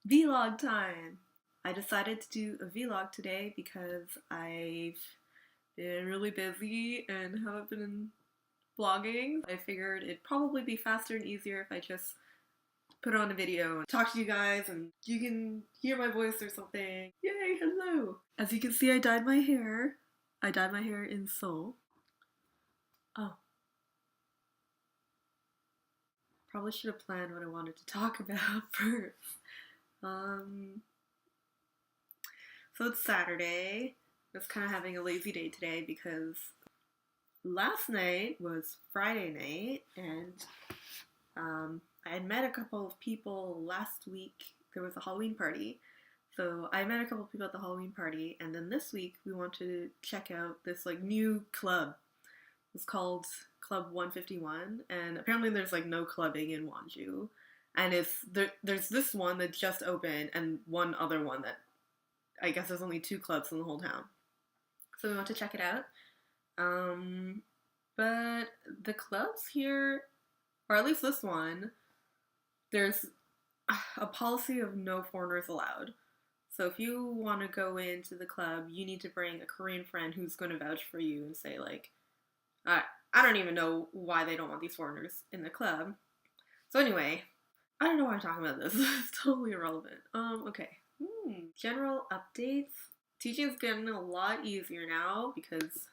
Vlog time! I decided to do a vlog today because I've been really busy and haven't been vlogging. I figured it'd probably be faster and easier if I just put on a video and talk to you guys and you can hear my voice or something. Yay, hello! As you can see, I dyed my hair. I dyed my hair in Seoul. Oh. Probably should have planned what I wanted to talk about first. Um, So it's Saturday. I was kind of having a lazy day today because last night was Friday night, and I had met a couple of people last week. There was a Halloween party. So I met a couple of people at the Halloween party, and then this week we want to check out this like new club. It's called Club 151, and apparently there's like no clubbing in Wonju. And there's this one that just opened and one other one that I guess there's only two clubs in the whole town. So we want to check it out. But the clubs here, or at least this one, there's a policy of no foreigners allowed. So if you want to go into the club, you need to bring a Korean friend who's going to vouch for you and say like, I don't even know why they don't want these foreigners in the club. So anyway, I don't know why I'm talking about this. It's totally irrelevant. Okay. General updates. Teaching's getting a lot easier now because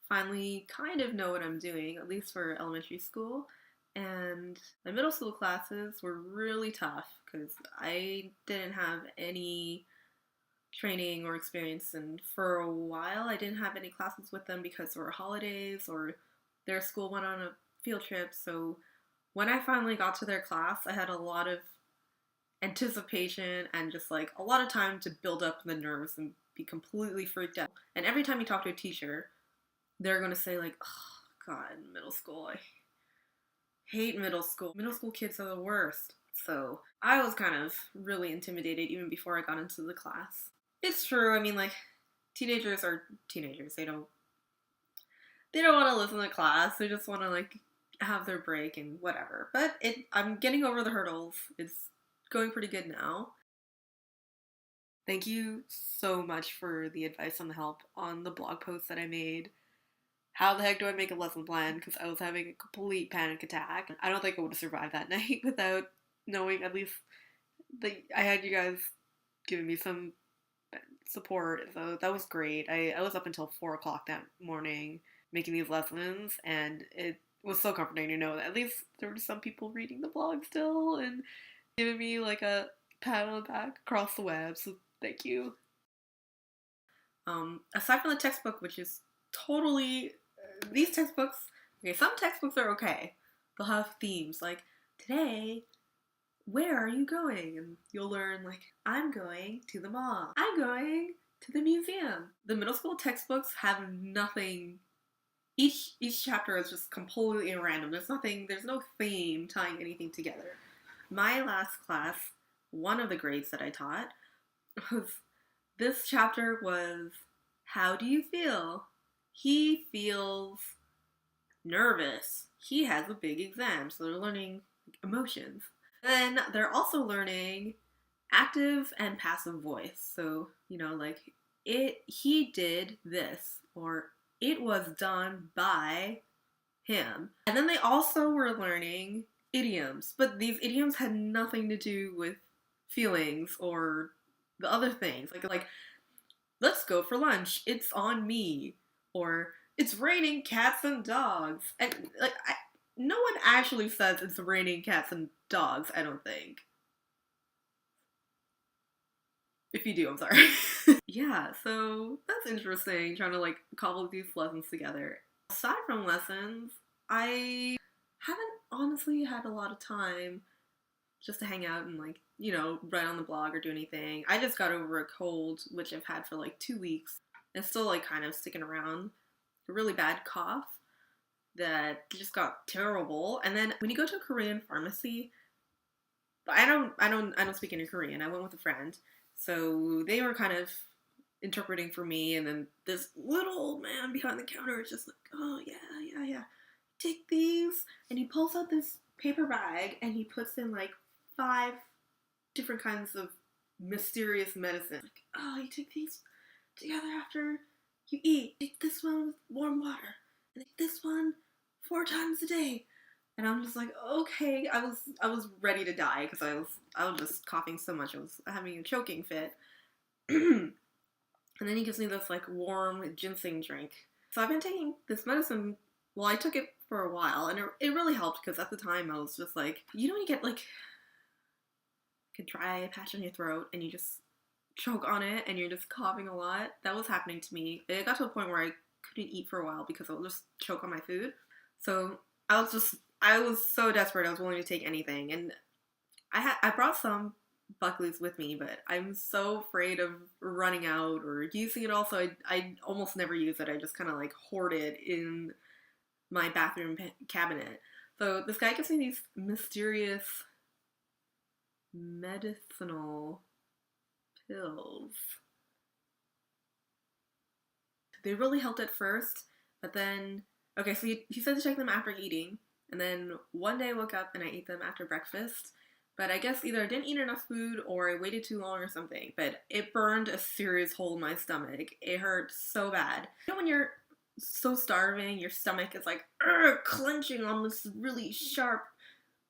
finally kind of know what I'm doing, at least for elementary school. And my middle school classes were really tough because I didn't have any training or experience, and for a while I didn't have any classes with them because there were holidays or their school went on a field trip. So when I finally got to their class, I had a lot of anticipation and just like a lot of time to build up the nerves and be completely freaked out. And every time you talk to a teacher, they're going to say like, oh god, middle school, I hate middle school. Middle school kids are the worst. So I was kind of really intimidated even before I got into the class. It's true, I mean like teenagers are teenagers. They don't want to listen to class. They just want to like have their break and whatever. But I'm getting over the hurdles. It's going pretty good now. Thank you so much for the advice and the help on the blog post that I made. How the heck do I make a lesson plan? Because I was having a complete panic attack. I don't think I would have survived that night without knowing at least that I had you guys giving me some support. So that was great. I was up until 4 o'clock that morning making these lessons, and it was so comforting to know that at least there were some people reading the blog still and giving me like a pat on the back across the web, so thank you. Aside from the textbook, which is totally these textbooks. Okay, some textbooks are okay. They'll have themes like today, where are you going? And you'll learn like I'm going to the mall. I'm going to the museum. The middle school textbooks have nothing. Each chapter is just completely random. There's no theme tying anything together. My last class, one of the grades that I taught, this chapter was, how do you feel? He feels nervous. He has a big exam, so they're learning emotions. Then they're also learning active and passive voice. So, like he did this, or it was done by him. And then they also were learning idioms, but these idioms had nothing to do with feelings or the other things. Like let's go for lunch. It's on me. Or it's raining cats and dogs. And no one actually says it's raining cats and dogs, I don't think. If you do, I'm sorry. Yeah, so that's interesting, trying to like cobble these lessons together. Aside from lessons, I haven't honestly had a lot of time just to hang out and like, write on the blog or do anything. I just got over a cold, which I've had for like 2 weeks. And still like kind of sticking around. A really bad cough that just got terrible. And then when you go to a Korean pharmacy, I don't speak any Korean. I went with a friend. So they were kind of interpreting for me, and then this little old man behind the counter is just like, oh yeah, take these, and he pulls out this paper bag and he puts in like 5 different kinds of mysterious medicine. Like, oh, you take these together after you eat. Take this one with warm water, and take this one 4 times a day. And I'm just like, okay. I was ready to die because I was just coughing so much. I was having a choking fit. And then he gives me this like warm ginseng drink. So I've been taking this medicine. Well, I took it for a while, and it really helped because at the time I was just like, you know, when you get like a dry patch on your throat and you just choke on it and you're just coughing a lot. That was happening to me. It got to a point where I couldn't eat for a while because I would just choke on my food. So I was so desperate. I was willing to take anything, and I brought some Buckleys with me, but I'm so afraid of running out or using it all. So I almost never use it. I just kind of like hoard it in my bathroom cabinet. So this guy gives me these mysterious medicinal pills. They really helped at first, but then, okay, so he said to take them after eating, and then one day I woke up and I ate them after breakfast, but I guess either I didn't eat enough food or I waited too long or something, but it burned a serious hole in my stomach. It hurt so bad. You know when you're so starving, your stomach is like, clenching on this really sharp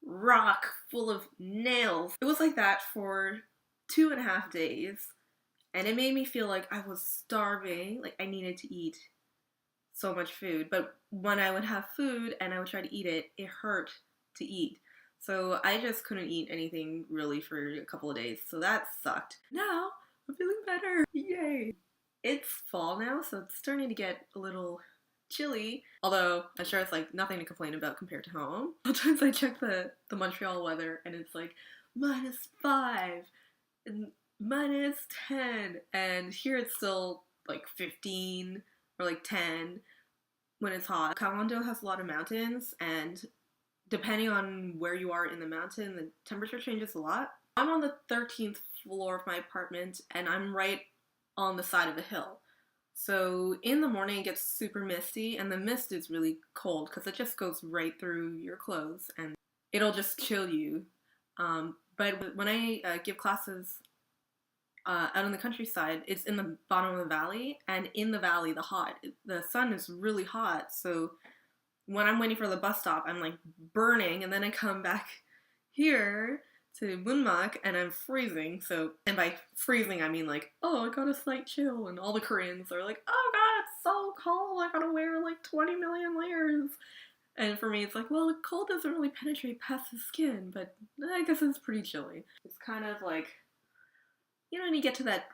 rock full of nails. It was like that for 2.5 days, and it made me feel like I was starving, like I needed to eat so much food. But when I would have food and I would try to eat it, it hurt to eat. So I just couldn't eat anything really for a couple of days. So that sucked. Now I'm feeling better. Yay! It's fall now, so it's starting to get a little chilly. Although I'm sure it's like nothing to complain about compared to home. Sometimes I check the Montreal weather and it's like -5 and -10, and here it's still like 15 or like 10 when it's hot. Kathmandu has a lot of mountains, and depending on where you are in the mountain, the temperature changes a lot. I'm on the 13th floor of my apartment, and I'm right on the side of a hill. So in the morning it gets super misty, and the mist is really cold because it just goes right through your clothes and it'll just chill you. But when I give classes out in the countryside, it's in the bottom of the valley, and in the valley the sun is really hot. So when I'm waiting for the bus stop, I'm like burning, and then I come back here to Bunmak and I'm freezing. So, and by freezing I mean like, oh, I got a slight chill, and all the Koreans are like, oh god, it's so cold, I gotta wear like 20 million layers. And for me it's like, well, the cold doesn't really penetrate past the skin, but I guess it's pretty chilly. It's kind of like, you know, when you get to that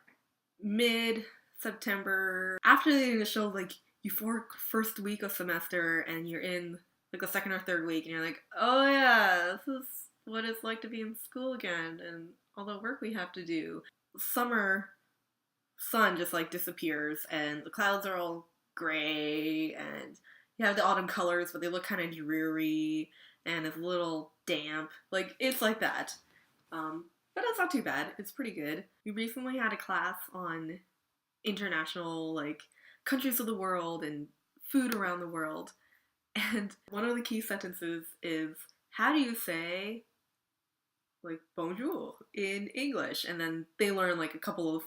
mid-September, after the initial like euphoric first week of semester, and you're in like the second or third week, and you're like, oh yeah, this is what it's like to be in school again, and all the work we have to do. Summer sun just like disappears, and the clouds are all gray, and you have the autumn colors, but they look kind of dreary, and it's a little damp. Like, it's like that. But it's not too bad. It's pretty good. We recently had a class on international, like, countries of the world and food around the world. And one of the key sentences is, how do you say, like, bonjour in English? And then they learn, like, a couple of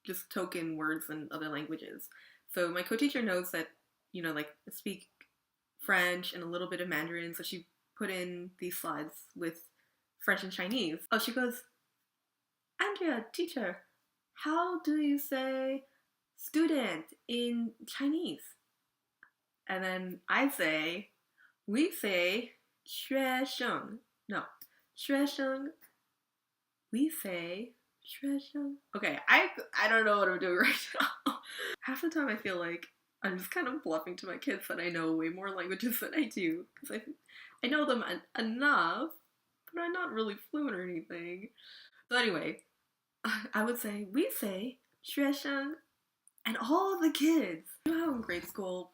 just token words in other languages. So my co-teacher knows that, you know, like, I speak French and a little bit of Mandarin, so she put in these slides with French and Chinese. Oh, she goes, Andrea, teacher, how do you say student in Chinese? And then I say, we say 学生. No, 学生. We say 学生. Okay, I don't know what I'm doing right now. Half the time I feel like I'm just kind of bluffing to my kids that I know way more languages than I do, because I know them enough, but I'm not really fluent or anything. So anyway, I would say, we say 学生, and all of the kids. You know how in grade school,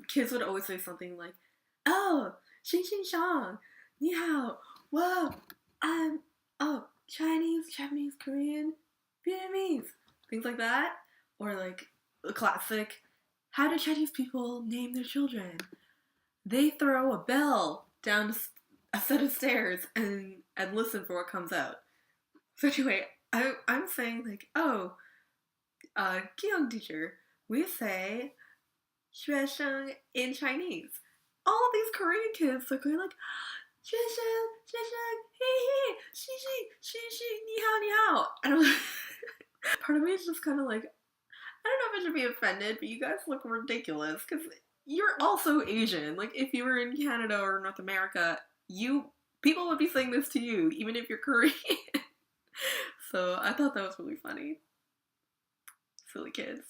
kids would always say something like, oh, 欣欣赏, 你好, whoa, oh, Chinese, Japanese, Korean, Vietnamese, things like that. Or like the classic, how do Chinese people name their children? They throw a bell down a set of stairs and listen for what comes out. So anyway, I'm saying like, oh, Kyung teacher, we say 学生 in Chinese. All of these Korean kids are going like 学生 hey hey 嘻嘻嘻嘻你好你好 and I'm like, part of me is just kind of like, I don't know if I should be offended, but you guys look ridiculous because you're also Asian. Like if you were in Canada or North America, people would be saying this to you even if you're Korean. So I thought that was really funny. Silly kids.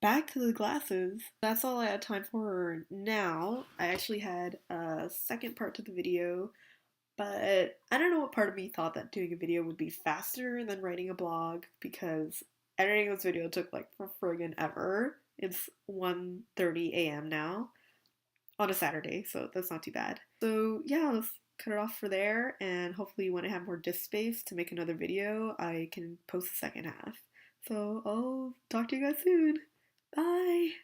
Back to the glasses. That's all I had time for now. I actually had a second part to the video, but I don't know what part of me thought that doing a video would be faster than writing a blog because editing this video took like for friggin' ever. It's 1:30 a.m. now on a Saturday, so that's not too bad. So yeah, let's cut it off for there, and hopefully when I have more disk space to make another video, I can post the second half. So I'll talk to you guys soon. Bye!